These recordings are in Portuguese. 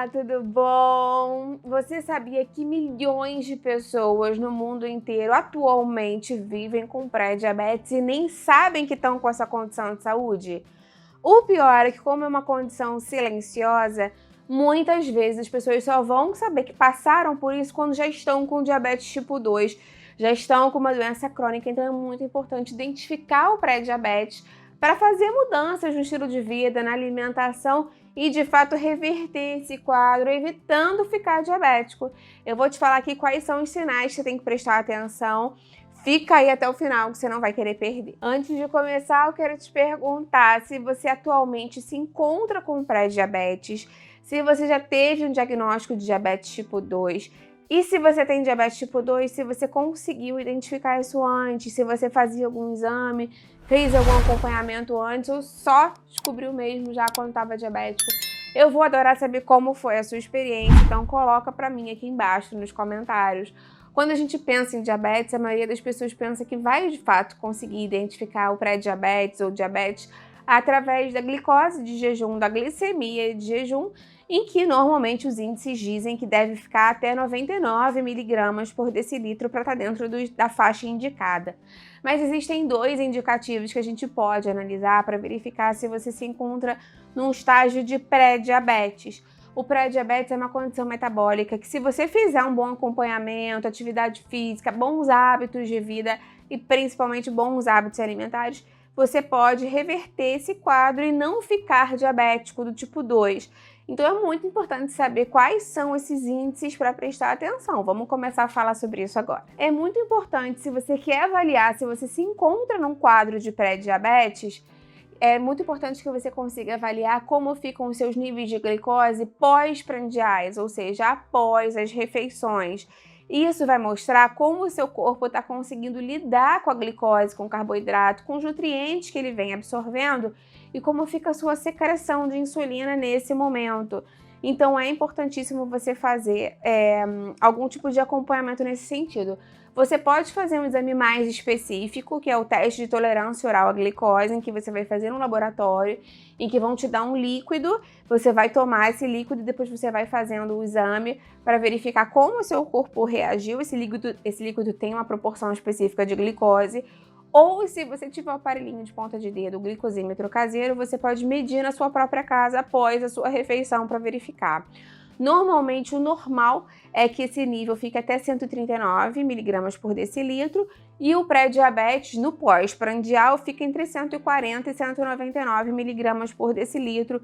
Olá, tudo bom? Você sabia que milhões de pessoas no mundo inteiro atualmente vivem com pré-diabetes e nem sabem que estão com essa condição de saúde? O pior é que, como é uma condição silenciosa, muitas vezes as pessoas só vão saber que passaram por isso quando já estão com diabetes tipo 2, já estão com uma doença crônica. Então é muito importante identificar o pré-diabetes para fazer mudanças no estilo de vida, na alimentação e, de fato, reverter esse quadro, evitando ficar diabético. Eu vou te falar aqui quais são os sinais que você tem que prestar atenção. Fica aí até o final que você não vai querer perder. Antes de começar, eu quero te perguntar se você atualmente se encontra com pré-diabetes, se você já teve um diagnóstico de diabetes tipo 2, e se você tem diabetes tipo 2, se você conseguiu identificar isso antes, se você fazia algum exame, fez algum acompanhamento antes ou só descobriu mesmo já quando estava diabético. Eu vou adorar saber como foi a sua experiência, então coloca para mim aqui embaixo nos comentários. Quando a gente pensa em diabetes, a maioria das pessoas pensa que vai de fato conseguir identificar o pré-diabetes ou diabetes através da glicose de jejum, da glicemia de jejum, em que normalmente os índices dizem que deve ficar até 99 miligramas por decilitro para estar dentro da faixa indicada. Mas existem dois indicativos que a gente pode analisar para verificar se você se encontra num estágio de pré-diabetes. O pré-diabetes é uma condição metabólica que, se você fizer um bom acompanhamento, atividade física, bons hábitos de vida e principalmente bons hábitos alimentares, você pode reverter esse quadro e não ficar diabético do tipo 2. Então é muito importante saber quais são esses índices para prestar atenção. Vamos começar a falar sobre isso agora. É muito importante, se você quer avaliar se você se encontra num quadro de pré-diabetes, é muito importante que você consiga avaliar como ficam os seus níveis de glicose pós-prandiais, ou seja, após as refeições. Isso vai mostrar como o seu corpo está conseguindo lidar com a glicose, com o carboidrato, com os nutrientes que ele vem absorvendo e como fica a sua secreção de insulina nesse momento. Então é importantíssimo você fazer algum tipo de acompanhamento nesse sentido. Você pode fazer um exame mais específico, que é o teste de tolerância oral à glicose, em que você vai fazer no laboratório, em que vão te dar um líquido, você vai tomar esse líquido e depois você vai fazendo o exame para verificar como o seu corpo reagiu. Esse líquido tem uma proporção específica de glicose. Ou, se você tiver um aparelhinho de ponta de dedo, o glicosímetro caseiro, você pode medir na sua própria casa após a sua refeição para verificar. Normalmente, o normal é que esse nível fique até 139 miligramas por decilitro e o pré-diabetes no pós-prandial fica entre 140 e 199 miligramas por decilitro.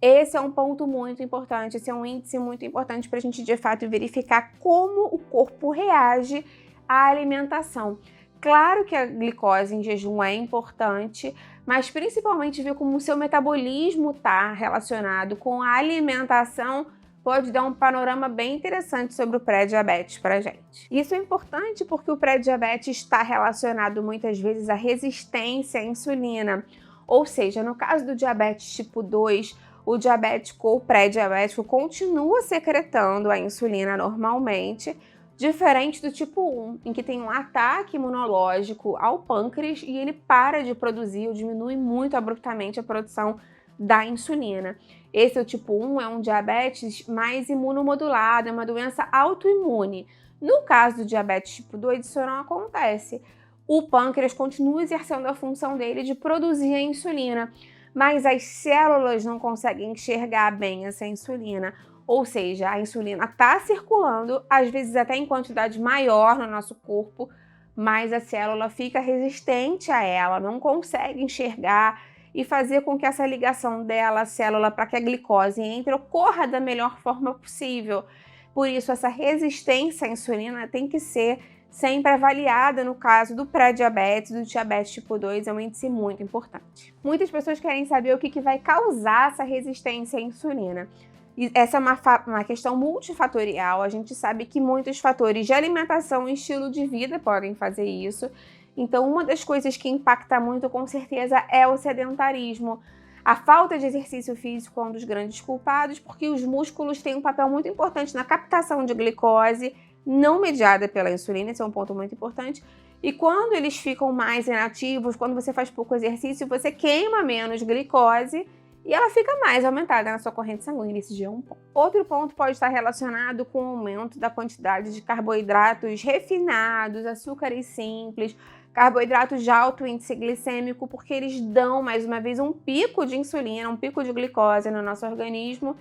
Esse é um ponto muito importante, esse é um índice muito importante para a gente, de fato, verificar como o corpo reage à alimentação. Claro que a glicose em jejum é importante, mas principalmente ver como o seu metabolismo está relacionado com a alimentação pode dar um panorama bem interessante sobre o pré-diabetes para a gente. Isso é importante porque o pré-diabetes está relacionado muitas vezes à resistência à insulina. Ou seja, no caso do diabetes tipo 2, o diabético ou pré-diabético continua secretando a insulina normalmente, diferente do tipo 1, em que tem um ataque imunológico ao pâncreas e ele para de produzir ou diminui muito abruptamente a produção da insulina. Esse, o tipo 1, é um diabetes mais imunomodulado, é uma doença autoimune. No caso do diabetes tipo 2, isso não acontece. O pâncreas continua exercendo a função dele de produzir a insulina, mas as células não conseguem enxergar bem essa insulina. Ou seja, a insulina está circulando, às vezes até em quantidade maior no nosso corpo, mas a célula fica resistente a ela, não consegue enxergar e fazer com que essa ligação dela, a célula, para que a glicose entre, ocorra da melhor forma possível. Por isso, essa resistência à insulina tem que ser sempre avaliada no caso do pré-diabetes, do diabetes tipo 2, é um índice muito importante. Muitas pessoas querem saber o que vai causar essa resistência à insulina. E essa é uma questão multifatorial. A gente sabe que muitos fatores de alimentação e estilo de vida podem fazer isso. Então, uma das coisas que impacta muito, com certeza, é o sedentarismo. A falta de exercício físico é um dos grandes culpados, porque os músculos têm um papel muito importante na captação de glicose não mediada pela insulina, esse é um ponto muito importante. E quando eles ficam mais inativos, quando você faz pouco exercício, você queima menos glicose e ela fica mais aumentada na sua corrente sanguínea. Esse já é um ponto. Outro ponto pode estar relacionado com o aumento da quantidade de carboidratos refinados, açúcares simples, carboidratos de alto índice glicêmico, porque eles dão, mais uma vez, um pico de insulina, um pico de glicose no nosso organismo,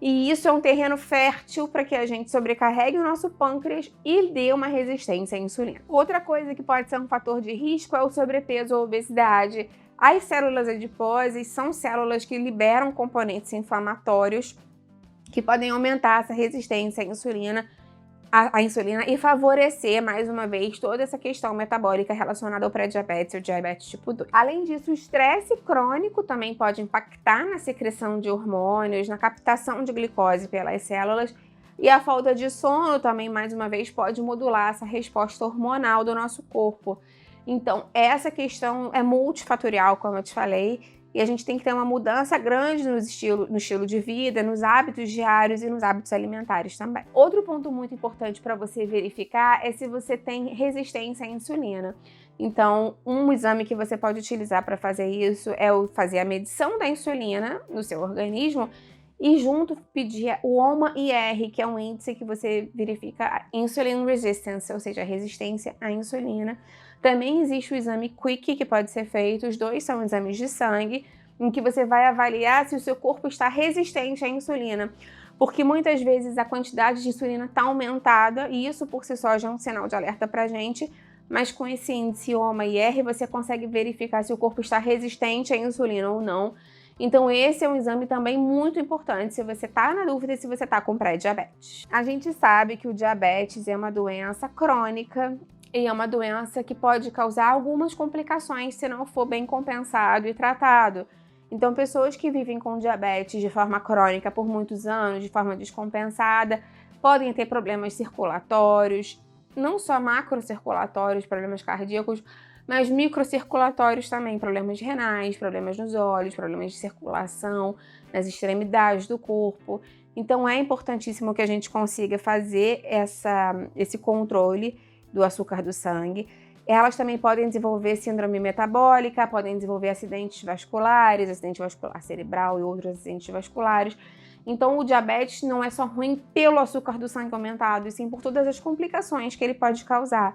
e isso é um terreno fértil para que a gente sobrecarregue o nosso pâncreas e dê uma resistência à insulina. Outra coisa que pode ser um fator de risco é o sobrepeso ou obesidade. As células adiposas são células que liberam componentes inflamatórios que podem aumentar essa resistência à insulina e favorecer, mais uma vez, toda essa questão metabólica relacionada ao pré-diabetes e ao diabetes tipo 2. Além disso, o estresse crônico também pode impactar na secreção de hormônios, na captação de glicose pelas células, e a falta de sono também, mais uma vez, pode modular essa resposta hormonal do nosso corpo. Então, essa questão é multifatorial, como eu te falei, e a gente tem que ter uma mudança grande no estilo de vida, nos hábitos diários e nos hábitos alimentares também. Outro ponto muito importante para você verificar é se você tem resistência à insulina. Então, um exame que você pode utilizar para fazer isso é fazer a medição da insulina no seu organismo e junto pedir o OMA-IR, que é um índice que você verifica a insulin resistance, ou seja, a resistência à insulina. Também existe o exame Quick, que pode ser feito, os dois são exames de sangue, em que você vai avaliar se o seu corpo está resistente à insulina, porque muitas vezes a quantidade de insulina está aumentada, e isso por si só já é um sinal de alerta para a gente, mas com esse índice OMA-IR você consegue verificar se o corpo está resistente à insulina ou não. Então esse é um exame também muito importante se você está na dúvida se você está com pré-diabetes. A gente sabe que o diabetes é uma doença crônica e é uma doença que pode causar algumas complicações se não for bem compensado e tratado. Então pessoas que vivem com diabetes de forma crônica por muitos anos, de forma descompensada, podem ter problemas circulatórios, não só macrocirculatórios, problemas cardíacos, mas microcirculatórios também, problemas renais, problemas nos olhos, problemas de circulação, nas extremidades do corpo. Então é importantíssimo que a gente consiga fazer esse controle do açúcar do sangue. Elas também podem desenvolver síndrome metabólica, podem desenvolver acidente vascular cerebral e outros acidentes vasculares. Então o diabetes não é só ruim pelo açúcar do sangue aumentado, e sim por todas as complicações que ele pode causar.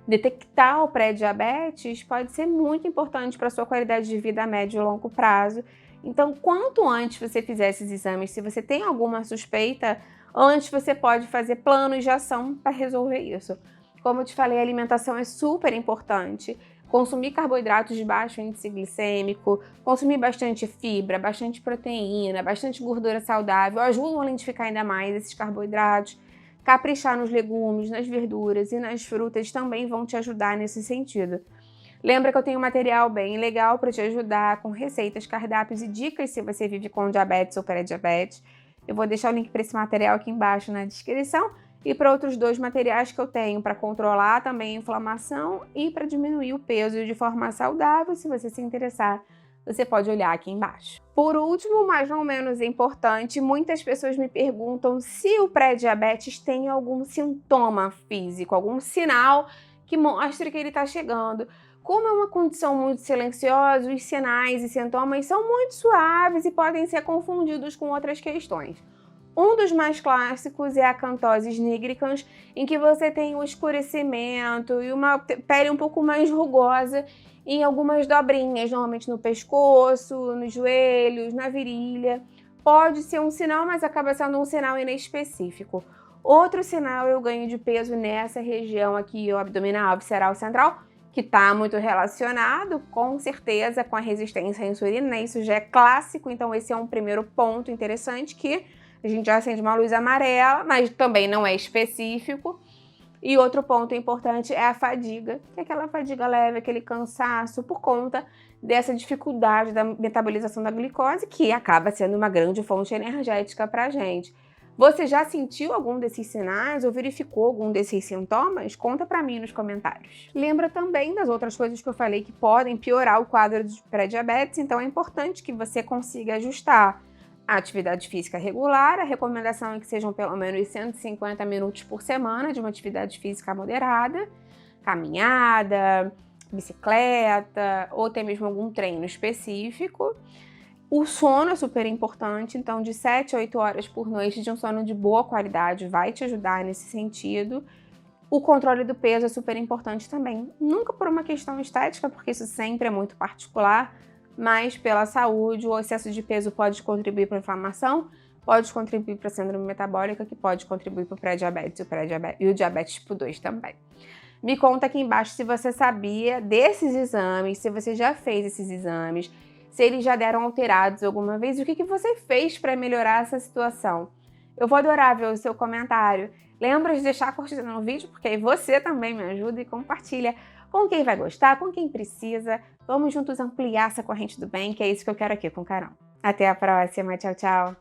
Detectar o pré-diabetes pode ser muito importante para a sua qualidade de vida a médio e longo prazo. Então, quanto antes você fizer esses exames, se você tem alguma suspeita, antes você pode fazer planos de ação para resolver isso. Como eu te falei, a alimentação é super importante. Consumir carboidratos de baixo índice glicêmico, consumir bastante fibra, bastante proteína, bastante gordura saudável, ajudam a identificar ainda mais esses carboidratos. Caprichar nos legumes, nas verduras e nas frutas também vão te ajudar nesse sentido. Lembra que eu tenho um material bem legal para te ajudar com receitas, cardápios e dicas se você vive com diabetes ou pré-diabetes. Eu vou deixar o link para esse material aqui embaixo na descrição e para outros 2 materiais que eu tenho para controlar também a inflamação e para diminuir o peso de forma saudável. Se você se interessar, você pode olhar aqui embaixo. Por último, mas não menos importante, muitas pessoas me perguntam se o pré-diabetes tem algum sintoma físico, algum sinal que mostre que ele está chegando. Como é uma condição muito silenciosa, os sinais e sintomas são muito suaves e podem ser confundidos com outras questões. Um dos mais clássicos é a acanthosis nigricans, em que você tem um escurecimento e uma pele um pouco mais rugosa em algumas dobrinhas, normalmente no pescoço, nos joelhos, na virilha. Pode ser um sinal, mas acaba sendo um sinal inespecífico. Outro sinal é o ganho de peso nessa região aqui, o abdominal, visceral central, que está muito relacionado, com certeza, com a resistência à insulina, né? Isso já é clássico, então esse é um primeiro ponto interessante, que a gente já acende uma luz amarela, mas também não é específico. E outro ponto importante é a fadiga, que é aquela fadiga leve, aquele cansaço por conta dessa dificuldade da metabolização da glicose, que acaba sendo uma grande fonte energética para a gente. Você já sentiu algum desses sinais ou verificou algum desses sintomas? Conta para mim nos comentários. Lembra também das outras coisas que eu falei que podem piorar o quadro de pré-diabetes, então é importante que você consiga ajustar a atividade física regular. A recomendação é que sejam pelo menos 150 minutos por semana de uma atividade física moderada, caminhada, bicicleta ou até mesmo algum treino específico. O sono é super importante, então de 7 a 8 horas por noite de um sono de boa qualidade vai te ajudar nesse sentido. O controle do peso é super importante também. Nunca por uma questão estética, porque isso sempre é muito particular, mas pela saúde, o excesso de peso pode contribuir para a inflamação, pode contribuir para a síndrome metabólica, que pode contribuir para o pré-diabetes e o diabetes tipo 2 também. Me conta aqui embaixo se você sabia desses exames, se você já fez esses exames, se eles já deram alterados alguma vez e o que você fez para melhorar essa situação. Eu vou adorar ver o seu comentário. Lembra de deixar a curtida no vídeo, porque aí você também me ajuda e compartilha com quem vai gostar, com quem precisa. Vamos juntos ampliar essa corrente do bem, que é isso que eu quero aqui com o Carol. Até a próxima, tchau, tchau!